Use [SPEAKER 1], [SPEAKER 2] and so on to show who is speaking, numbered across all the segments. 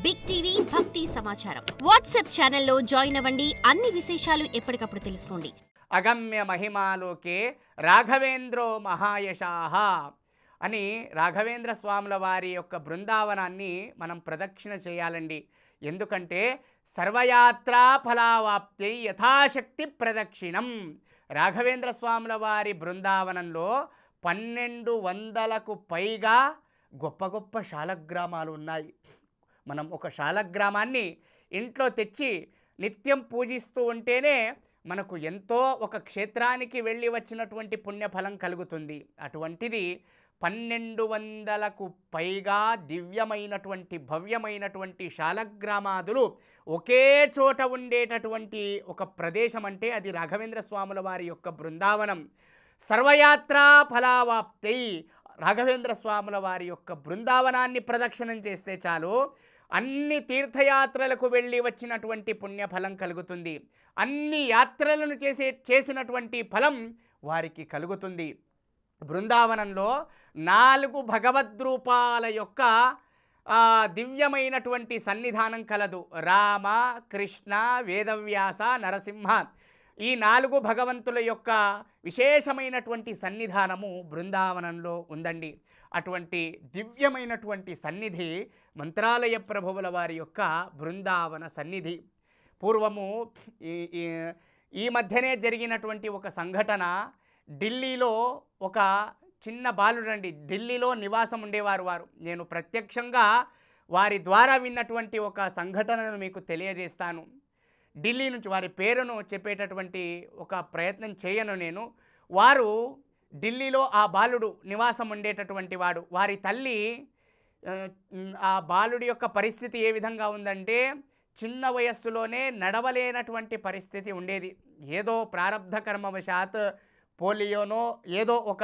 [SPEAKER 1] Big TV భక్తి సమాచారం WhatsApp ఛానల్లో జాయిన్ అవ్వండి. అన్ని విశేషాలు ఎప్పటికప్పుడు తెలుసుకోండి.
[SPEAKER 2] అగమ్య మహిమాలోకే రాఘవేంద్రో మహాయశాహ అని రాఘవేంద్ర స్వాముల వారి యొక్క బృందావనాన్ని మనం ప్రదక్షిణ చేయాలండి. ఎందుకంటే సర్వయాత్రా ఫలావాప్తి యథాశక్తి ప్రదక్షిణం. రాఘవేంద్ర స్వాముల వారి బృందావనంలో 1200కు పైగా గొప్ప గొప్ప శాలగ్రామాలు ఉన్నాయి. మనం ఒక శాలగ్రామాన్ని ఇంట్లో తెచ్చి నిత్యం పూజిస్తూ ఉంటేనే మనకు ఎంతో ఒక క్షేత్రానికి వెళ్ళి వచ్చినటువంటి పుణ్యఫలం కలుగుతుంది. అటువంటిది 1200కు పైగా దివ్యమైనటువంటి భవ్యమైనటువంటి శాలగ్రామాదులు ఒకే చోట ఉండేటటువంటి ఒక ప్రదేశం అంటే అది రాఘవేంద్ర స్వాముల వారి యొక్క బృందావనం. సర్వయాత్రా ఫలావాప్తి. రాఘవేంద్ర స్వాముల వారి యొక్క బృందావనాన్ని ప్రదక్షిణం చేస్తే చాలు అన్ని తీర్థయాత్రలకు వెళ్ళి వచ్చినటువంటి పుణ్యఫలం కలుగుతుంది. అన్ని యాత్రలను చేసినటువంటి ఫలం వారికి కలుగుతుంది. బృందావనంలో 4 భగవద్రూపాల యొక్క దివ్యమైనటువంటి సన్నిధానం కలదు. రామ, కృష్ణ, వేదవ్యాస, నరసింహ. ఈ 4 భగవంతుల యొక్క విశేషమైనటువంటి సన్నిధానము బృందావనంలో ఉందండి. అటువంటి దివ్యమైనటువంటి సన్నిధి మంత్రాలయ ప్రభువుల వారి యొక్క బృందావన సన్నిధి. పూర్వము ఈ మధ్యనే జరిగినటువంటి ఒక సంఘటన, ఢిల్లీలో ఒక చిన్న బాలుడండి, ఢిల్లీలో నివాసం ఉండేవారు వారు. నేను ప్రత్యక్షంగా వారి ద్వారా విన్నటువంటి ఒక సంఘటనను మీకు తెలియజేస్తాను. ఢిల్లీ నుంచి వారి పేరును చెప్పేటటువంటి ఒక ప్రయత్నం చేయను నేను. వారు ఢిల్లీలో ఆ బాలుడు నివాసం ఉండేటటువంటి వాడు. వారి తల్లి ఆ బాలుడి యొక్క పరిస్థితి ఏ విధంగా ఉందంటే చిన్న వయస్సులోనే నడవలేనటువంటి పరిస్థితి ఉండేది. ఏదో ప్రారబ్ధ కర్మవశాత్ పోలియోనో ఏదో ఒక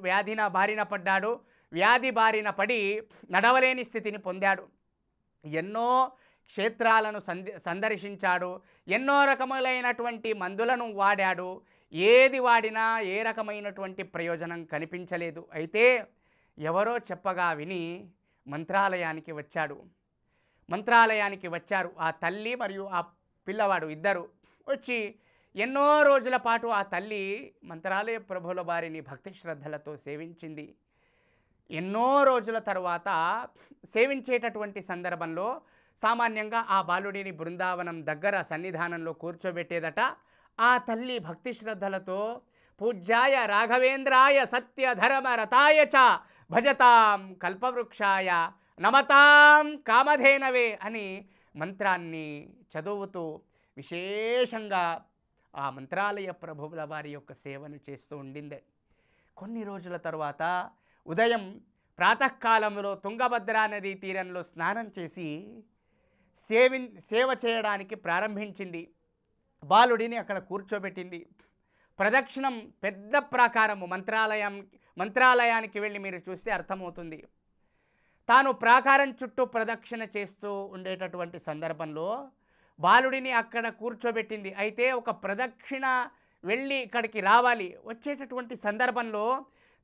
[SPEAKER 2] వ్యాధిన బారిన పడ్డాడు. వ్యాధి బారిన పడి నడవలేని స్థితిని పొందాడు. ఎన్నో క్షేత్రాలను సందర్శించాడు. ఎన్నో రకములైనటువంటి మందులను వాడాడు. ఏది వాడినా ఏ రకమైనటువంటి ప్రయోజనం కనిపించలేదు. అయితే ఎవరో చెప్పగా విని మంత్రాలయానికి వచ్చారు. ఆ తల్లి మరియు ఆ పిల్లవాడు ఇద్దరు వచ్చి ఎన్నో రోజుల పాటు ఆ తల్లి మంత్రాలయ ప్రభువుల వారిని భక్తి శ్రద్ధలతో సేవించింది. ఎన్నో రోజుల తర్వాత సేవించేటటువంటి సందర్భంలో సామాన్యంగా ఆ బాలుడిని బృందావనం దగ్గర సన్నిధానంలో కూర్చోబెట్టేదట. ఆ తల్లి భక్తి శ్రద్ధలతో పూజ్యాయ రాఘవేంద్రాయ సత్య ధర్మ రతాయ చ భజతాం కల్పవృక్షాయ నమతాం కామధేనవే అని మంత్రాన్ని చదువుతూ విశేషంగా ఆ మంత్రాలయ ప్రభువుల వారి యొక్క సేవను చేస్తూ ఉండింది. కొన్ని రోజుల తర్వాత ఉదయం ప్రాతకాలంలో తుంగభద్రా నదీ తీరంలో స్నానం చేసి సేవ చేయడానికి ప్రారంభించింది. బాలుడిని అక్కడ కూర్చోబెట్టింది. ప్రదక్షిణం పెద్ద ప్రాకారము, మంత్రాలయానికి వెళ్ళి మీరు చూస్తే అర్థమవుతుంది. తాను ప్రాకారం చుట్టూ ప్రదక్షిణ చేస్తూ ఉండేటటువంటి సందర్భంలో బాలుడిని అక్కడ కూర్చోబెట్టింది. అయితే ఒక ప్రదక్షిణ వెళ్ళి ఇక్కడికి రావాలి వచ్చేటటువంటి సందర్భంలో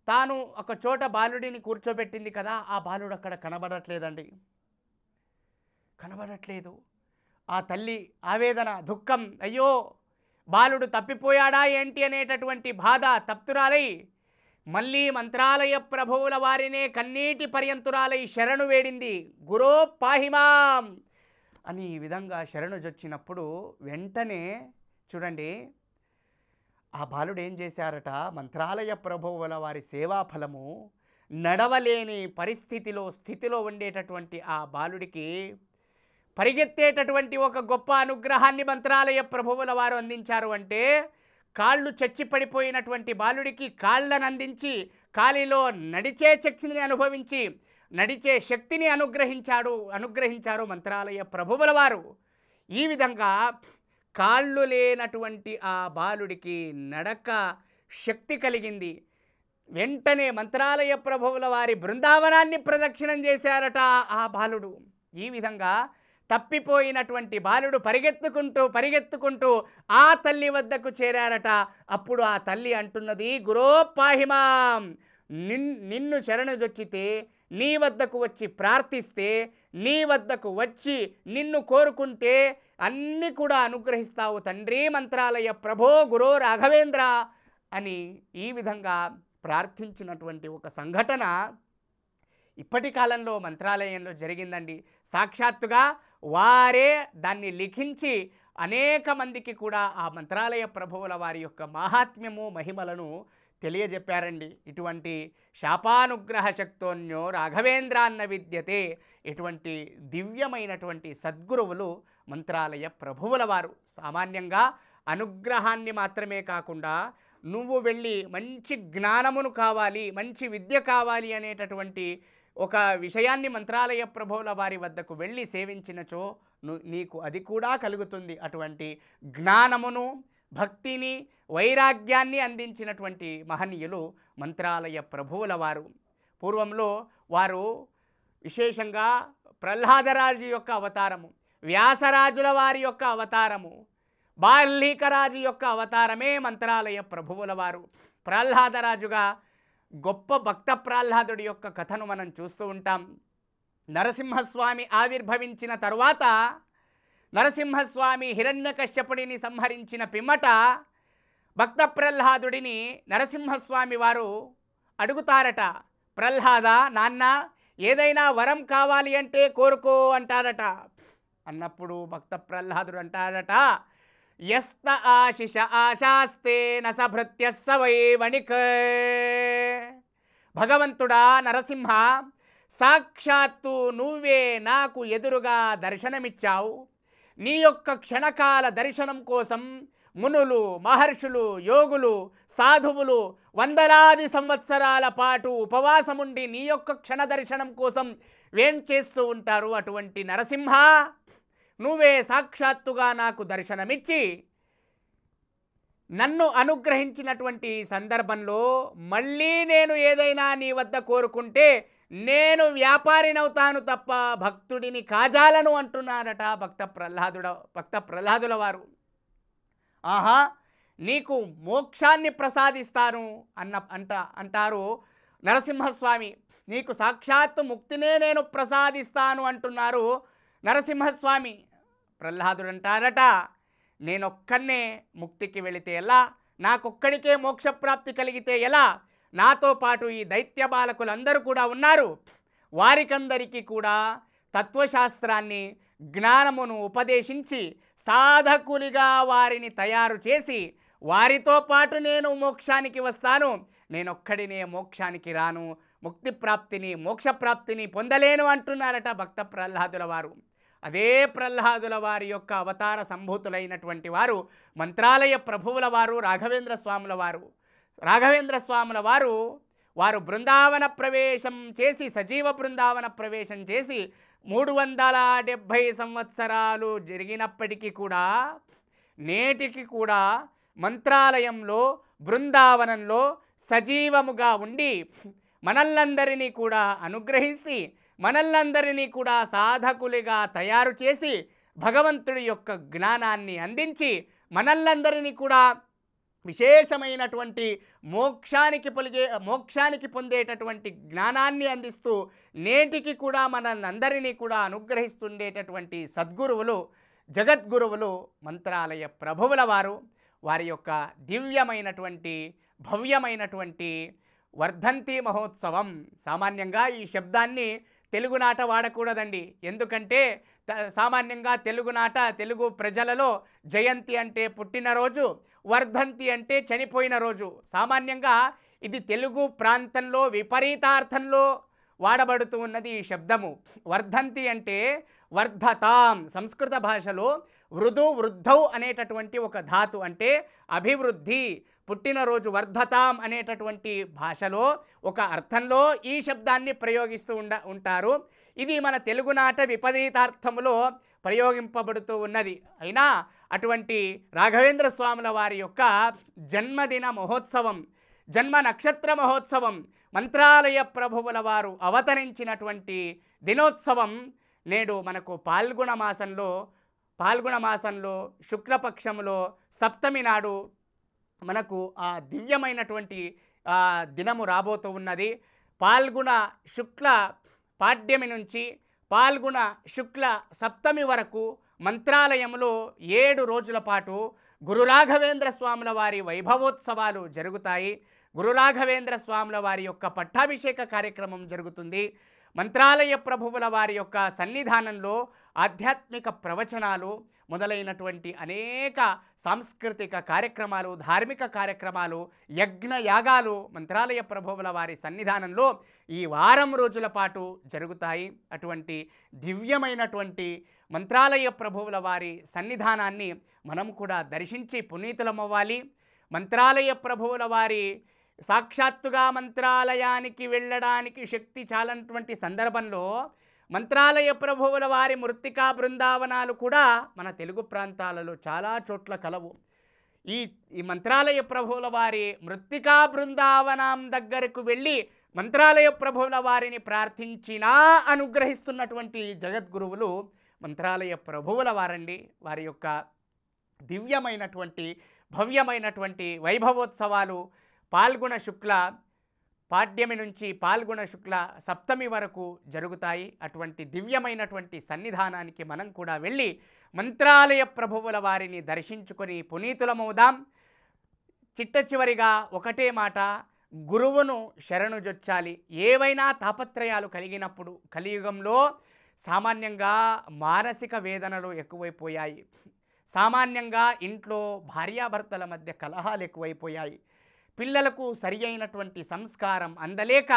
[SPEAKER 2] తాను ఒక చోట బాలుడిని కూర్చోబెట్టింది కదా, ఆ బాలుడు అక్కడ కనబడట్లేదు. ఆ తల్లి ఆవేదన, దుఃఖం, అయ్యో బాలుడు తప్పిపోయాడా ఏంటి అనేటటువంటి బాధ తప్తురాలై మళ్ళీ మంత్రాలయ ప్రభువుల వారినే కన్నీటి పర్యంతురాలై శరణు వేడింది. గురో పాహిమాం అని ఈ విధంగా శరణుజొచ్చినప్పుడు వెంటనే చూడండి ఆ బాలుడు ఏం చేశారట, మంత్రాలయ ప్రభువుల వారి సేవాఫలము నడవలేని స్థితిలో ఉండేటటువంటి ఆ బాలుడికి పరిగెత్తేటటువంటి ఒక గొప్ప అనుగ్రహాన్ని మంత్రాలయ ప్రభువుల వారు అందించారు. అంటే కాళ్ళు చచ్చిపడిపోయినటువంటి బాలుడికి కాళ్ళను అందించి కాలిలో నడిచే శక్తిని అనుగ్రహించారు మంత్రాలయ ప్రభువుల వారు. ఈ విధంగా కాళ్ళు లేనటువంటి ఆ బాలుడికి నడక శక్తి కలిగింది. వెంటనే మంత్రాలయ ప్రభువుల వారి బృందావనాన్ని ప్రదక్షిణం చేశారట ఆ బాలుడు. ఈ విధంగా తప్పిపోయినటువంటి బాలుడు పరిగెత్తుకుంటూ ఆ తల్లి వద్దకు చేరారట. అప్పుడు ఆ తల్లి అంటున్నది, గురో పాహిమాం, నిన్ను శరణుజొచ్చితే నీ వద్దకు వచ్చి ప్రార్థిస్తే, నీ వద్దకు వచ్చి నిన్ను కోరుకుంటే అన్నీ కూడా అనుగ్రహిస్తావు తండ్రి మంత్రాలయ ప్రభో గురో రాఘవేంద్ర అని ఈ విధంగా ప్రార్థించినటువంటి ఒక సంఘటన ఇప్పటి కాలంలో మంత్రాలయంలో జరిగిందండి. సాక్షాత్తుగా వారే దాన్ని లిఖించి అనేక మందికి కూడా ఆ మంత్రాలయ ప్రభువుల వారి యొక్క మహాత్మ్యము మహిమలను తెలియజెప్పారండి. ఇటువంటి శాపానుగ్రహ శక్తోన్యో రాఘవేంద్రాన్న విద్యతే, ఇటువంటి దివ్యమైనటువంటి సద్గురువులు మంత్రాలయ ప్రభువుల వారు. సామాన్యంగా అనుగ్రహాన్ని మాత్రమే కాకుండా నువ్వు వెళ్ళి మంచి జ్ఞానమును కావాలి, మంచి విద్య కావాలి అనేటటువంటి ఒక విషయాన్ని మంత్రాలయ ప్రభువుల వారి వద్దకు వెళ్ళి సేవించినచో నీకు అది కూడా కలుగుతుంది. అటువంటి జ్ఞానమును, భక్తిని, వైరాగ్యాన్ని అందించినటువంటి మహనీయులు మంత్రాలయ ప్రభువుల వారు. పూర్వంలో వారు విశేషంగా ప్రహ్లాదరాజు యొక్క అవతారము, వ్యాసరాజుల వారి యొక్క అవతారము, బాల్లీకరాజు యొక్క అవతారమే మంత్రాలయ ప్రభువుల వారు. ప్రహ్లాదరాజుగా గొప్ప భక్త ప్రహ్లాదుడి యొక్క కథను మనం చూస్తూ ఉంటాం. నరసింహస్వామి ఆవిర్భవించిన తరువాత నరసింహస్వామి హిరణ్యకశ్యపుడిని సంహరించిన పిమ్మట భక్త ప్రహ్లాదుడిని నరసింహస్వామి వారు అడుగుతారట, ప్రహ్లాద నాన్న ఏదైనా వరం కావాలి అంటే కోరుకో అంటారట. అన్నప్పుడు భక్త ప్రహ్లాదుడు అంటారట, యస్త ఆశిష ఆశాస్తే నసభృత్య సవై వణిక్. భగవంతుడా నరసింహ, సాక్షాత్తు నువ్వే నాకు ఎదురుగా దర్శనమిచ్చావు. నీ యొక్క క్షణకాల దర్శనం కోసం మునులు, మహర్షులు, యోగులు, సాధువులు వందలాది సంవత్సరాల పాటు ఉపవాసముండి నీ యొక్క క్షణ దర్శనం కోసం వేం చేస్తూ ఉంటారు. అటువంటి నరసింహ, నువ్వే సాక్షాత్తుగా నాకు దర్శనమిచ్చి నన్ను అనుగ్రహించినటువంటి సందర్భంలో మళ్ళీ నేను ఏదైనా నీ వద్ద కోరుకుంటే నేను వ్యాపారినవుతాను తప్ప భక్తుడిని కాజాలను అంటున్నారట భక్త ప్రహ్లాదుల వారు. ఆహా, నీకు మోక్షాన్ని ప్రసాదిస్తాను అంటారు నరసింహస్వామి. నీకు సాక్షాత్తు ముక్తినే నేను ప్రసాదిస్తాను అంటున్నారు నరసింహస్వామి. ప్రహ్లాదుడు అంటారట, నేనొక్కనే ముక్తికి వెళితే ఎలా, నాకొక్కడికే మోక్షప్రాప్తి కలిగితే ఎలా, నాతో పాటు ఈ దైత్య బాలకులందరూ కూడా ఉన్నారు, వారికందరికీ కూడా తత్వశాస్త్రాన్ని, జ్ఞానమును ఉపదేశించి సాధకులుగా వారిని తయారు చేసి వారితో పాటు నేను మోక్షానికి వస్తాను, నేనొక్కడినే మోక్షానికి రాను, ముక్తి ప్రాప్తిని, మోక్షప్రాప్తిని పొందలేను అంటున్నారట భక్త ప్రహ్లాదుల వారు. అదే ప్రహ్లాదుల వారి యొక్క అవతార సంభూతులైనటువంటి వారు మంత్రాలయ ప్రభువుల వారు రాఘవేంద్ర స్వాముల వారు. రాఘవేంద్ర స్వాముల వారు బృందావన ప్రవేశం చేసి, సజీవ బృందావన ప్రవేశం చేసి 370 సంవత్సరాలు జరిగినప్పటికీ కూడా నేటికి కూడా మంత్రాలయంలో, బృందావనంలో సజీవముగా ఉండి మనల్నందరినీ కూడా అనుగ్రహించి, మనల్నందరినీ కూడా సాధకులుగా తయారు చేసి, భగవంతుడి యొక్క జ్ఞానాన్ని అందించి, మనల్నందరినీ కూడా విశేషమైనటువంటి మోక్షానికి పొందేటటువంటి జ్ఞానాన్ని అందిస్తూ నేటికి కూడా మనల్నందరినీ కూడా అనుగ్రహిస్తుండేటటువంటి సద్గురువులు, జగద్గురువులు మంత్రాలయ ప్రభువుల వారు. వారి యొక్క దివ్యమైనటువంటి, భవ్యమైనటువంటి వర్ధంతి మహోత్సవం. సామాన్యంగా ఈ శబ్దాన్ని తెలుగునాట వాడకూడదండి. ఎందుకంటే సామాన్యంగా తెలుగు ప్రజలలో జయంతి అంటే పుట్టినరోజు, వర్ధంతి అంటే చనిపోయిన రోజు. సామాన్యంగా ఇది తెలుగు ప్రాంతంలో విపరీతార్థంలో వాడబడుతూ ఉన్నది ఈ శబ్దము. వర్ధంతి అంటే వర్ధతాం. సంస్కృత భాషలో వృద్ధౌ అనేటటువంటి ఒక ధాతు, అంటే అభివృద్ధి, పుట్టినరోజు వర్ధతాం అనేటటువంటి భాషలో ఒక అర్థంలో ఈ శబ్దాన్ని ప్రయోగిస్తూ ఉంటారు. ఇది మన తెలుగునాట విపరీతార్థములో ప్రయోగింపబడుతూ ఉన్నది. అయినా అటువంటి రాఘవేంద్ర స్వాముల వారి యొక్క జన్మదిన మహోత్సవం, జన్మ నక్షత్ర మహోత్సవం, మంత్రాలయ ప్రభువుల వారు అవతరించినటువంటి దినోత్సవం నేడు మనకు పాల్గొన మాసంలో శుక్లపక్షములో సప్తమి నాడు మనకు ఆ దివ్యమైనటువంటి దినము రాబోతూ ఉన్నది. పాల్గొన శుక్ల పాడ్యమి నుంచి పాల్గొన శుక్ల సప్తమి వరకు మంత్రాలయంలో 7 రోజుల పాటు గురు రాఘవేంద్ర స్వాముల వారి వైభవోత్సవాలు జరుగుతాయి. గురు రాఘవేంద్ర స్వాముల వారి యొక్క పట్టాభిషేక కార్యక్రమం జరుగుతుంది. మంత్రాలయ ప్రభువుల వారి యొక్క సన్నిధానంలో ఆధ్యాత్మిక ప్రవచనాలు మొదలైనటువంటి అనేక సాంస్కృతిక కార్యక్రమాలు, ధార్మిక కార్యక్రమాలు, యజ్ఞ యాగాలు మంత్రాలయ ప్రభువుల వారి సన్నిధానంలో ఈ వారం రోజుల పాటు జరుగుతాయి. అటువంటి దివ్యమైనటువంటి మంత్రాలయ ప్రభువుల వారి సన్నిధానాన్ని మనం కూడా దర్శించి పునీతులమవ్వాలి. మంత్రాలయ ప్రభువుల వారి సాక్షాత్తుగా మంత్రాలయానికి వెళ్ళడానికి శక్తి చాలనటువంటి సందర్భంలో మంత్రాలయ ప్రభువుల వారి మృత్తికా బృందావనాలు కూడా మన తెలుగు ప్రాంతాలలో చాలా చోట్ల కలవు. ఈ మంత్రాలయ ప్రభువుల వారి మృత్తికా బృందావనం దగ్గరకు వెళ్ళి మంత్రాలయ ప్రభువుల వారిని ప్రార్థించినా అనుగ్రహిస్తున్నటువంటి జగద్గురువులు మంత్రాలయ ప్రభువుల వారండి. వారి యొక్క దివ్యమైనటువంటి భవ్యమైనటువంటి వైభవోత్సవాలు పాల్గొన శుక్ల పాడ్యమి నుంచి పాల్గొన శుక్ల సప్తమి వరకు జరుగుతాయి. అటువంటి దివ్యమైనటువంటి సన్నిధానానికి మనం కూడా వెళ్ళి మంత్రాలయ ప్రభువుల వారిని దర్శించుకొని పునీతులమవుదాం. చిట్ట చివరిగా ఒకటే మాట, గురువును శరణుజొచ్చాలి. ఏవైనా తాపత్రయాలు కలిగినప్పుడు కలియుగంలో సామాన్యంగా మానసిక వేదనలు ఎక్కువైపోయాయి. సామాన్యంగా ఇంట్లో భార్యాభర్తల మధ్య కలహాలు ఎక్కువైపోయాయి. పిల్లలకు సరి అయినటువంటి సంస్కారం అందలేక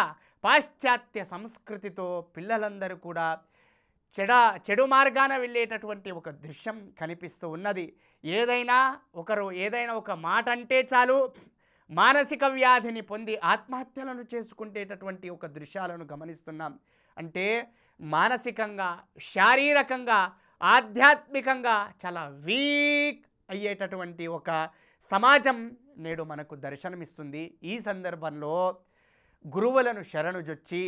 [SPEAKER 2] పాశ్చాత్య సంస్కృతితో పిల్లలందరూ కూడా చెడు మార్గాన వెళ్ళేటటువంటి ఒక దృశ్యం కనిపిస్తూ ఉన్నది. ఏదైనా ఒక మాట అంటే చాలు మానసిక వ్యాధిని పొంది ఆత్మహత్యలను చేసుకునేటటువంటి ఒక దృశ్యాలను గమనిస్తున్నాం. అంటే మానసికంగా, శారీరకంగా, ఆధ్యాత్మికంగా చాలా వీక్ అయ్యేటటువంటి ఒక సమాజం నేడు మనకు దర్శనమిస్తుంది. ఈ సందర్భంలో గురువులను శరణుజొచ్చి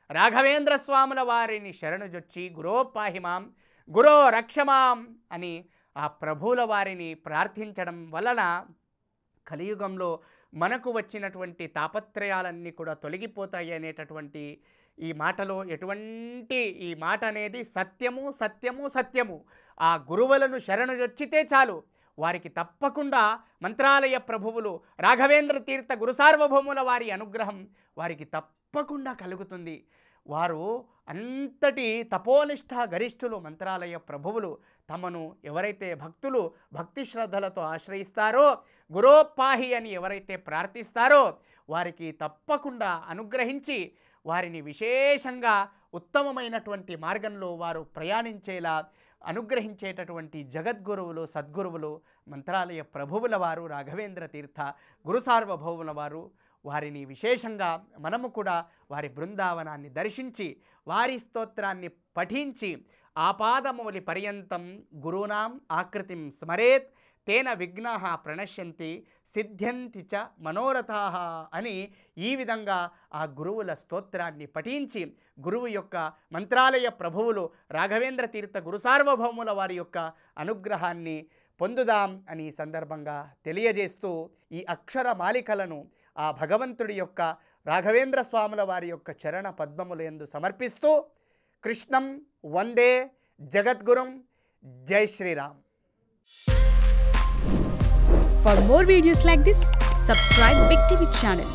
[SPEAKER 2] రాఘవేంద్ర స్వాముల వారిని శరణుజొచ్చి గురోపాహిమాం గురో రక్షమాం అని ఆ ప్రభువుల వారిని ప్రార్థించడం వలన కలియుగంలో మనకు వచ్చినటువంటి తాపత్రయాలన్నీ కూడా తొలగిపోతాయి అనేటటువంటి ఈ మాటలో ఈ మాట అనేది సత్యము సత్యము సత్యము. ఆ గురువులను శరణుజొచ్చితే చాలు వారికి తప్పకుండా మంత్రాలయ ప్రభువులు రాఘవేంద్ర తీర్థ గురుసార్వభౌముల వారి అనుగ్రహం వారికి తప్పకుండా కలుగుతుంది. వారు అంతటి తపోనిష్ట గరిష్ఠులు మంత్రాలయ ప్రభువులు. తమను ఎవరైతే భక్తులు భక్తి శ్రద్ధలతో ఆశ్రయిస్తారో, గురోపాహి అని ఎవరైతే ప్రార్థిస్తారో వారికి తప్పకుండా అనుగ్రహించి వారిని విశేషంగా ఉత్తమమైనటువంటి మార్గంలో వారు ప్రయాణించేలా అనుగ్రహించేటటువంటి జగద్గురువులు సద్గురువులు మంత్రాలయ ప్రభువుల వారు రాఘవేంద్ర తీర్థ గురుసార్వభౌముల వారు. వారిని విశేషంగా మనము కూడా వారి బృందావనాన్ని దర్శించి వారి స్తోత్రాన్ని పఠించి ఆపాదమౌలి పర్యంతం గురూనాం ఆకృతిం స్మరేత్ తేన విఘ్నాః ప్రణశ్యంతి సిద్ధ్యంతి చ మనోరథాః అని ఈ విధంగా ఆ గురువుల స్తోత్రాన్ని పఠించి గురువు యొక్క మంత్రాలయ ప్రభువులు రాఘవేంద్ర తీర్థ గురుసార్వభౌముల వారి యొక్క అనుగ్రహాన్ని పొందుదాం అని సందర్భంగా తెలియజేస్తూ ఈ అక్షర మాలికలను ఆ భగవంతుడి యొక్క రాఘవేంద్ర స్వాముల వారి యొక్క చరణ పద్మములందు సమర్పిస్తూ కృష్ణం వందే జగద్గురుం. జై Sriram.
[SPEAKER 3] For more videos like this, subscribe Big TV channel.